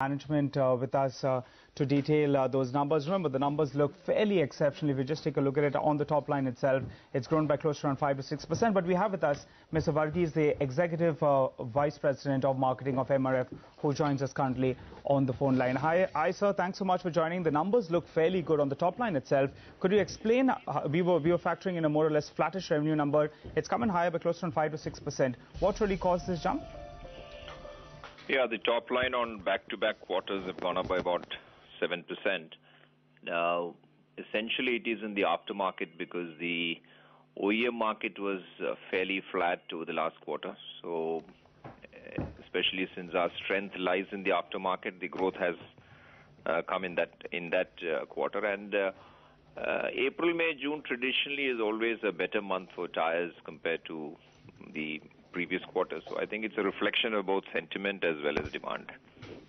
Management with us to detail those numbers. Remember, the numbers look fairly exceptional. If you just take a look at it on the top line itself, it's grown by close to around 5 to 6%. But we have with us Mr. Varghese, the Executive Vice President of Marketing of MRF, who joins us currently on the phone line. Hi, sir. Thanks so much for joining. The numbers look fairly good on the top line itself. Could you explain? We were factoring in a more or less flattish revenue number. It's come in higher by close to around 5 to 6%. What really caused this jump? Yeah, the top line on back-to-back quarters have gone up by about 7%. Now, essentially it is in the aftermarket because the OEM market was fairly flat over the last quarter. So, especially since our strength lies in the aftermarket, the growth has come in that quarter. And April, May, June traditionally is always a better month for tires compared to the previous quarter. So I think it's a reflection of both sentiment as well as demand.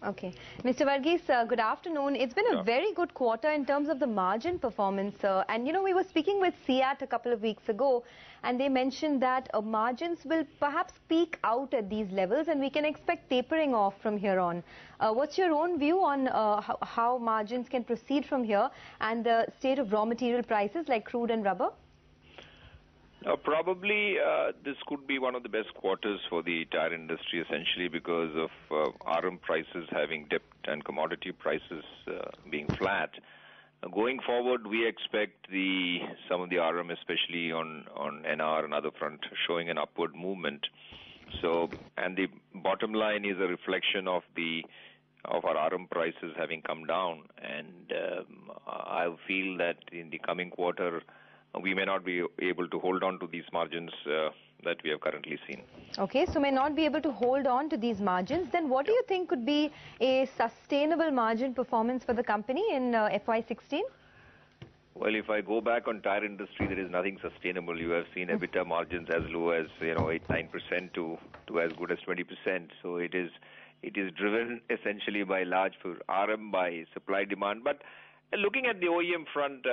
Okay. Mr. Varghese, good afternoon. It's been a very good quarter in terms of the margin performance. And, you know, we were speaking with SIAT a couple of weeks ago, and they mentioned that margins will perhaps peak out at these levels, and we can expect tapering off from here on. What's your own view on how margins can proceed from here and the state of raw material prices like crude and rubber? Probably this could be one of the best quarters for the tire industry, essentially because of RM prices having dipped and commodity prices being flat. Going forward, we expect some of the RM, especially on NR and other front, showing an upward movement. So, and the bottom line is a reflection of our RM prices having come down, and I feel that in the coming quarter, we may not be able to hold on to these margins that we have currently seen. Okay, so may not be able to hold on to these margins. Then what do you think could be a sustainable margin performance for the company in FY16? Well, if I go back on tire industry, there is nothing sustainable. You have seen EBITDA margins as low as 8-9% to as good as 20%. So it is driven essentially by large for RM, by supply demand. But looking at the OEM front,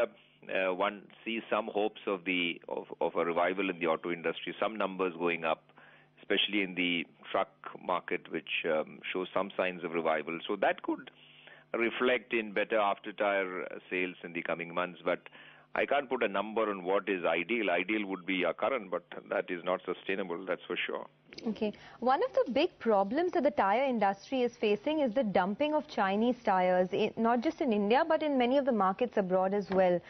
one sees some hopes of a revival in the auto industry, some numbers going up, especially in the truck market, which shows some signs of revival. So that could reflect in better after-tire sales in the coming months. But I can't put a number on what is ideal. Ideal would be our current, but that is not sustainable, that's for sure. Okay. One of the big problems that the tire industry is facing is the dumping of Chinese tires, not just in India, but in many of the markets abroad as well.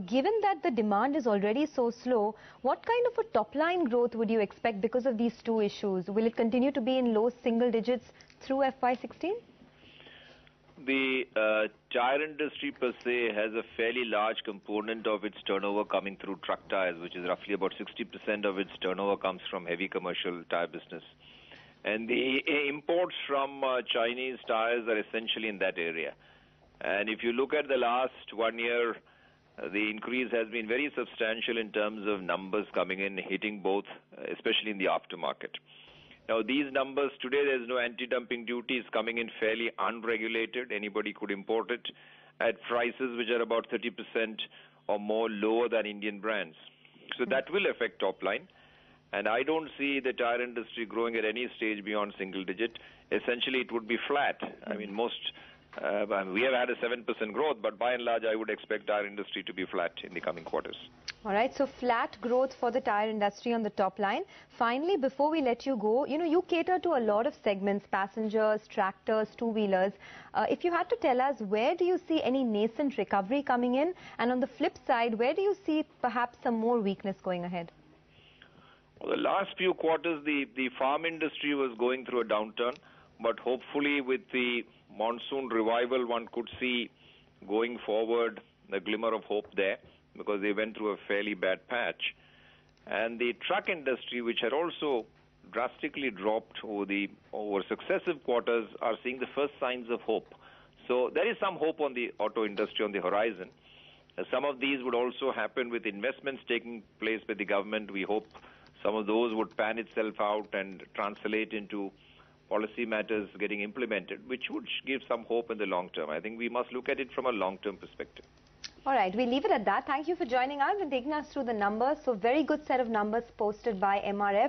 Given that the demand is already so slow, what kind of a top-line growth would you expect because of these two issues? Will it continue to be in low single digits through FY16? The tire industry per se has a fairly large component of its turnover coming through truck tires, which is roughly about 60% of its turnover comes from heavy commercial tire business. And the imports from Chinese tires are essentially in that area. And if you look at the last 1 year, the increase has been very substantial in terms of numbers coming in, hitting both, especially in the aftermarket. Now, these numbers, today there's no anti-dumping duties coming in fairly unregulated. Anybody could import it at prices which are about 30% or more lower than Indian brands. So that will affect top line. And I don't see the tire industry growing at any stage beyond single digit. Essentially, it would be flat. I mean, we have had a 7% growth, but by and large, I would expect tire industry to be flat in the coming quarters. All right, so flat growth for the tire industry on the top line. Finally, before we let you go, you know, you cater to a lot of segments, passengers, tractors, two-wheelers. If you had to tell us, where do you see any nascent recovery coming in? And on the flip side, where do you see perhaps some more weakness going ahead? Well, the last few quarters, the farm industry was going through a downturn, but hopefully with the monsoon revival, one could see going forward a glimmer of hope there, because they went through a fairly bad patch. And the truck industry, which had also drastically dropped over successive quarters, are seeing the first signs of hope. So there is some hope on the auto industry on the horizon. Some of these would also happen with investments taking place by the government. We hope some of those would pan itself out and translate into policy matters getting implemented, which would give some hope in the long term. I think we must look at it from a long-term perspective. All right, we'll leave it at that. Thank you for joining us and taking us through the numbers. So very good set of numbers posted by MRF.